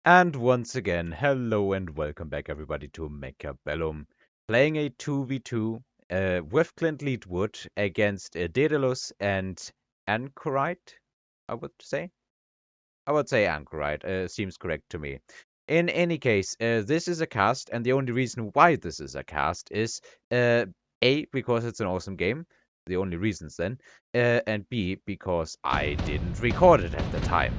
And once again, hello and welcome back everybody to Mechabellum, playing a 2v2 with Clint Leadwood against Daedalus and Anchorite, I would say. I would say Anchorite, seems correct to me. In any case, this is a cast, and the only reason why this is a cast is A, because it's an awesome game, the only reasons then, and B, because I didn't record it at the time.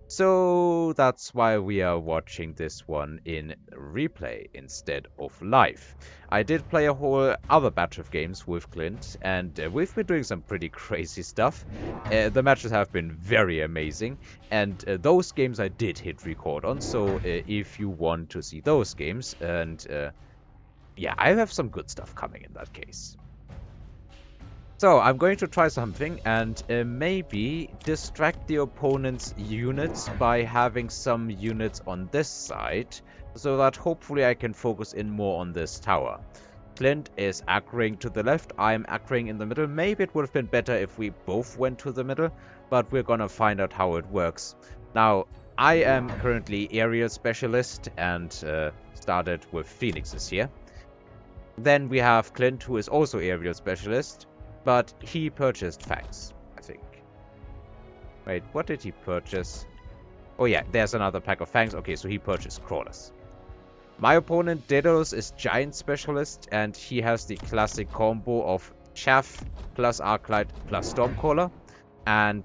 So that's why we are watching this one in replay instead of live. I did play a whole other batch of games with Clint, and we've been doing some pretty crazy stuff. The matches have been very amazing, and those games I did hit record on, so if you want to see those games, and yeah, I have some good stuff coming in that case. So, I'm going to try something and maybe distract the opponent's units by having some units on this side, so that hopefully I can focus in more on this tower. Clint is aggroing to the left, I'm aggroing in the middle. Maybe it would have been better if we both went to the middle, but we're gonna find out how it works. Now, I am currently aerial specialist and started with phoenixes here. Then we have Clint, who is also aerial specialist. But he purchased fangs, I think. Wait, what did he purchase? Oh yeah, there's another pack of fangs. Okay, so he purchased crawlers. My opponent, Daedalus, is giant specialist, and he has the classic combo of chaff plus arclight plus stormcaller. And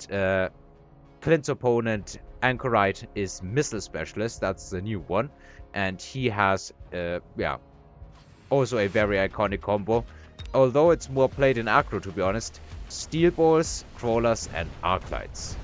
Clint's opponent, Anchorite, is missile specialist. That's the new one. And he has, yeah, also a very iconic combo. Although it's more played in aggro, to be honest, steel balls, crawlers, and arclights.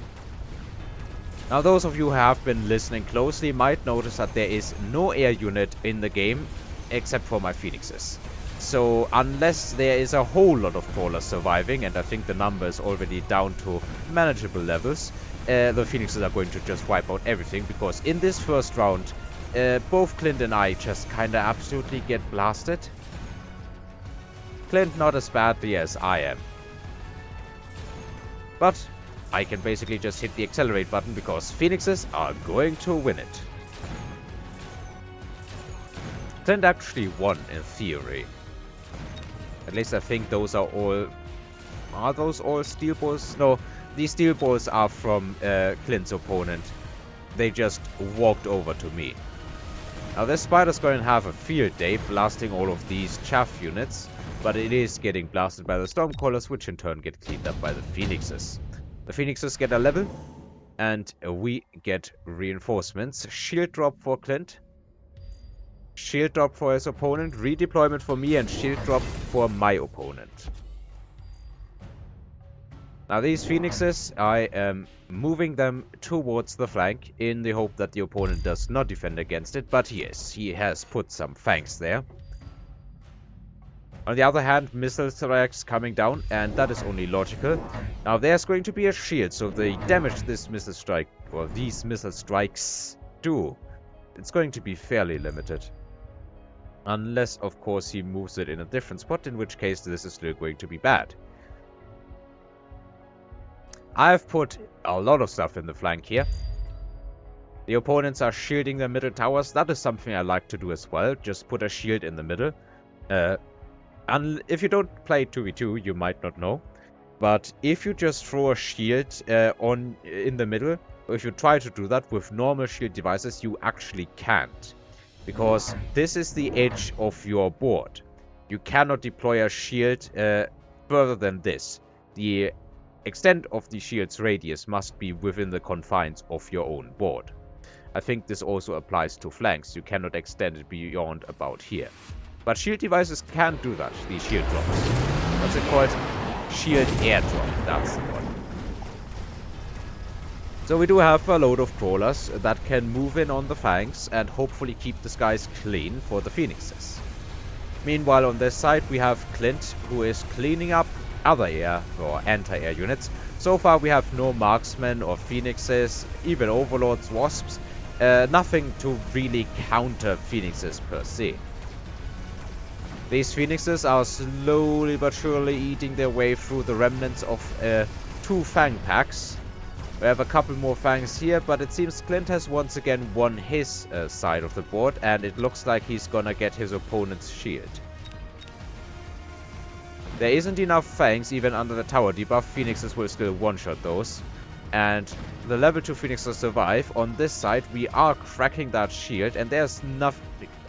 Now, those of you who have been listening closely might notice that there is no air unit in the game except for my phoenixes. So, unless there is a whole lot of crawlers surviving, and I think the number is already down to manageable levels, the phoenixes are going to just wipe out everything, because in this first round, both Clint and I just kinda absolutely get blasted. Clint not as badly as I am. But I can basically just hit the accelerate button because phoenixes are going to win it. Clint actually won in theory. At least I think those are all... Are those all steel balls? No, these steel balls are from Clint's opponent. They just walked over to me. Now this spider's going to have a field day blasting all of these chaff units. But it is getting blasted by the stormcallers, which in turn get cleaned up by the phoenixes. The phoenixes get a level, and we get reinforcements. Shield drop for Clint. Shield drop for his opponent. Redeployment for me, and shield drop for my opponent. Now these phoenixes, I am moving them towards the flank in the hope that the opponent does not defend against it. But yes, he has put some fangs there. On the other hand, missile strikes coming down, and that is only logical. Now there's going to be a shield, so the damage this missile strike, or these missile strikes do, it's going to be fairly limited. Unless, of course, he moves it in a different spot, in which case this is still going to be bad. I've put a lot of stuff in the flank here. The opponents are shielding their middle towers. That is something I like to do as well. Just put a shield in the middle. And if you don't play 2v2, you might not know. But if you just throw a shield in the middle, or if you try to do that with normal shield devices, you actually can't. Because this is the edge of your board. You cannot deploy a shield further than this. The extent of the shield's radius must be within the confines of your own board. I think this also applies to flanks. You cannot extend it beyond about here. But shield devices can do that, these shield drops. What's it called? Shield airdrop, that's the one. So we do have a load of crawlers that can move in on the flanks and hopefully keep the skies clean for the phoenixes. Meanwhile, on this side we have Clint, who is cleaning up other air or anti-air units. So far we have no marksmen or phoenixes, even overlords, wasps. Nothing to really counter phoenixes per se. These phoenixes are slowly but surely eating their way through the remnants of 2 fang packs. We have a couple more fangs here, but it seems Clint has once again won his side of the board, and it looks like he's gonna get his opponent's shield. There isn't enough fangs even under the tower debuff. Phoenixes will still one-shot those. And the level 2 Phoenixes survive. On this side, we are cracking that shield, and there's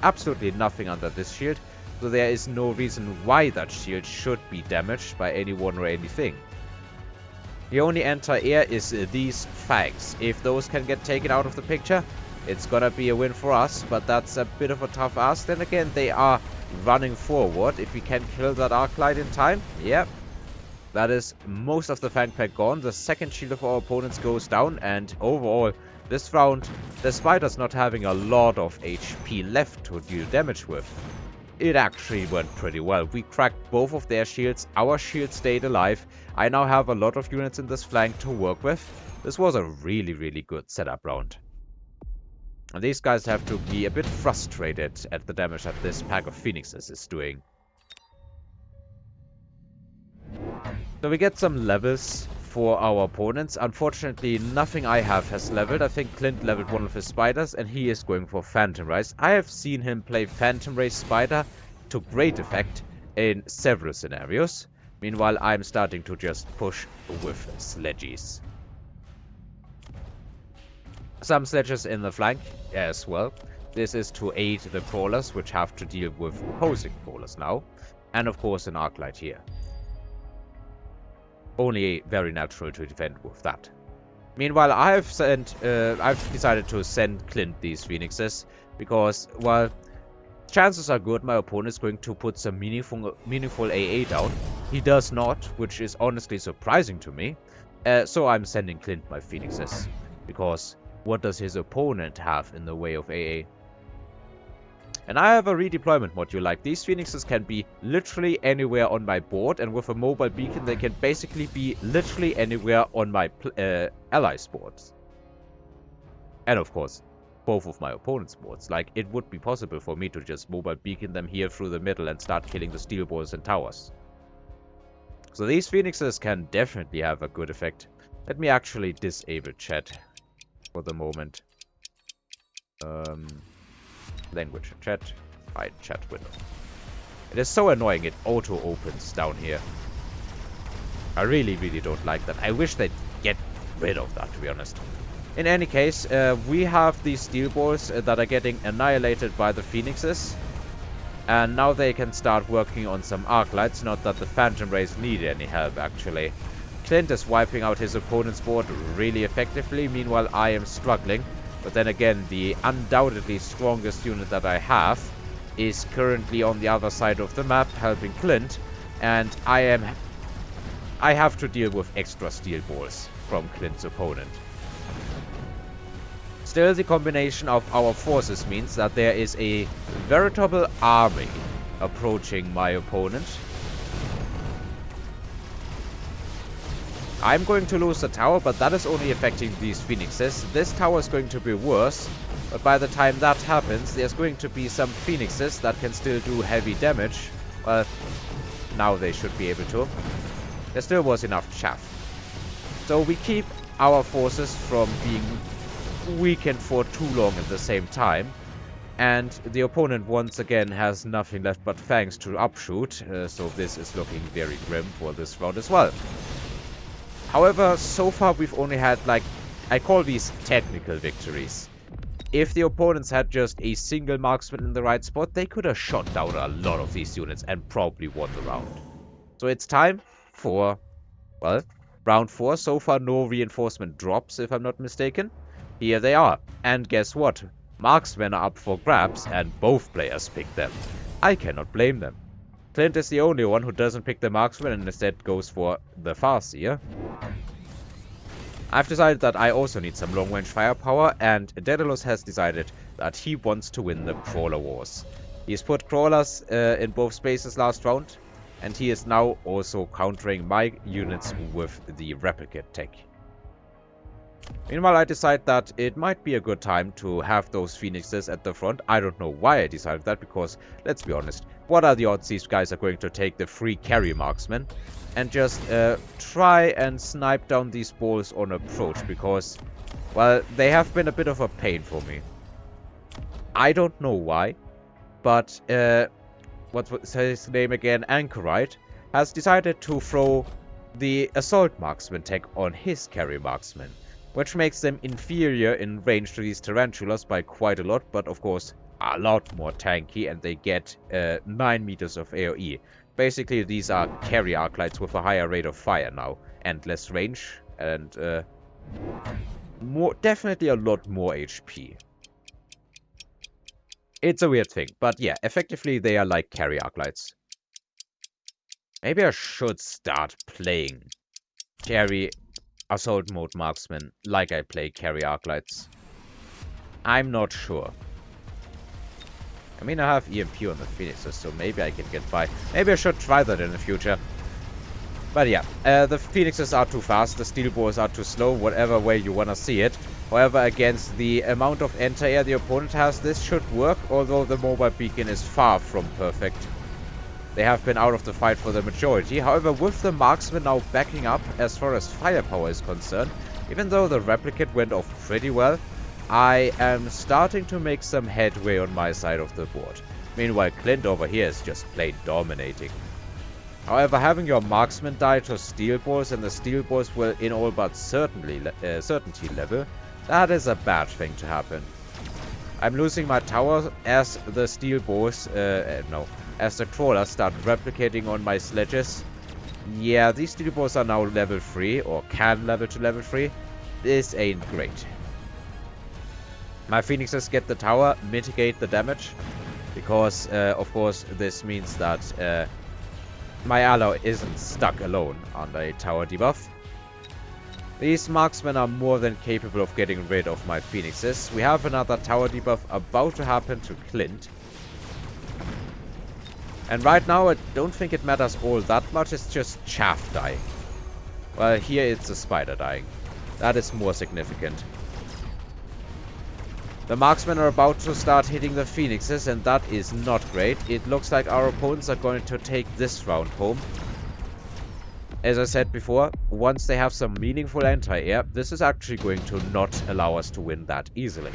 absolutely nothing under this shield. So there is no reason why that shield should be damaged by anyone or anything. The only anti-air is these fangs. If those can get taken out of the picture, it's gonna be a win for us, but that's a bit of a tough ask. Then again, they are running forward. If we can kill that Arclight in time, yeah. That is most of the fang pack gone. The second shield of our opponents goes down, and overall, this round, despite us not having a lot of HP left to deal damage with, it actually went pretty well. We cracked both of their shields, our shield stayed alive. I now have a lot of units in this flank to work with. This was a really, really good setup round. And these guys have to be a bit frustrated at the damage that this pack of Phoenixes is doing. So we get some levels for our opponents. Unfortunately, nothing I have has leveled. I think Clint leveled one of his spiders, and he is going for Phantom Rays. I have seen him play Phantom Ray Spider to great effect in several scenarios. Meanwhile, I'm starting to just push with sledges. Some sledges in the flank as well. This is to aid the crawlers, which have to deal with opposing crawlers now. And of course an Arclight here. Only very natural to defend with that. Meanwhile, I've decided to send Clint these Phoenixes because, well, chances are good my opponent is going to put some meaningful AA down. He does not, which is honestly surprising to me. So I'm sending Clint my Phoenixes. Because what does his opponent have in the way of AA? And I have a redeployment module. Like, these Phoenixes can be literally anywhere on my board, and with a mobile beacon they can basically be literally anywhere on my allies' boards. And of course, both of my opponent's boards. Like, it would be possible for me to just mobile beacon them here through the middle and start killing the steel balls and towers. So these Phoenixes can definitely have a good effect. Let me actually disable chat for the moment. Language chat. Hide chat window. It is so annoying it auto opens down here. I really, really don't like that. I wish they'd get rid of that, to be honest. In any case, we have these steel balls that are getting annihilated by the Phoenixes. And now they can start working on some Arclights. Not that the Phantom Rays need any help, actually. Clint is wiping out his opponent's board really effectively. Meanwhile, I am struggling. But then again, the undoubtedly strongest unit that I have is currently on the other side of the map helping Clint. And I have to deal with extra steel balls from Clint's opponent. Still, the combination of our forces means that there is a veritable army approaching my opponent. I'm going to lose the tower, but that is only affecting these Phoenixes. This tower is going to be worse, but by the time that happens, there's going to be some Phoenixes that can still do heavy damage. Well, now they should be able to. There still was enough chaff. So we keep our forces from being weakened for too long at the same time. And the opponent once again has nothing left but fangs to upshoot, so this is looking very grim for this round as well. However, so far we've only had, like, I call these technical victories. If the opponents had just a single marksman in the right spot, they could have shot down a lot of these units and probably won the round. So it's time for, well, round 4. So far no reinforcement drops, if I'm not mistaken. Here they are. And guess what? Marksmen are up for grabs, and both players pick them. I cannot blame them. Clint is the only one who doesn't pick the marksman and instead goes for the Farseer. I've decided that I also need some long-range firepower, and Daedalus has decided that he wants to win the Crawler Wars. He's put Crawlers in both spaces last round, and he is now also countering my units with the Replicate tech. Meanwhile, I decide that it might be a good time to have those Phoenixes at the front. I don't know why I decided that, because, let's be honest, what are the odds these guys are going to take the free carry marksman and just try and snipe down these balls on approach, because, well, they have been a bit of a pain for me. I don't know why, but what was his name again? Anchorite has decided to throw the assault marksman tag on his carry marksman, which makes them inferior in range to these tarantulas by quite a lot, but of course a lot more tanky, and they get 9 meters of AoE. Basically, these are carry arclights with a higher rate of fire now, and less range, and definitely a lot more HP. It's a weird thing, but yeah, effectively they are like carry arclights. Maybe I should start playing carry assault mode marksman like I play carry arclights. I'm not sure. I mean, I have EMP on the Phoenixes, so maybe I can get by. Maybe I should try that in the future. But yeah, the Phoenixes are too fast, the steel balls are too slow, whatever way you wanna see it. However, against the amount of anti-air the opponent has, this should work, although the mobile beacon is far from perfect. They have been out of the fight for the majority. However, with the marksman now backing up as far as firepower is concerned, even though the replicate went off pretty well, I am starting to make some headway on my side of the board. Meanwhile, Clint over here is just plain dominating. However, having your marksman die to steel balls, and the steel balls will in all but certainty level, that is a bad thing to happen. I'm losing my tower as the steel balls, as the crawlers start replicating on my sledges. Yeah, these steel balls are now level 3, or can level to level 3. This ain't great. My Phoenixes get the tower, mitigate the damage, because, of course, this means that my ally isn't stuck alone under a tower debuff. These marksmen are more than capable of getting rid of my Phoenixes. We have another tower debuff about to happen to Clint. And right now, I don't think it matters all that much, it's just chaff dying. Well, here it's a spider dying. That is more significant. The marksmen are about to start hitting the Phoenixes, and that is not great. It looks like our opponents are going to take this round home. As I said before, once they have some meaningful anti-air, this is actually going to not allow us to win that easily.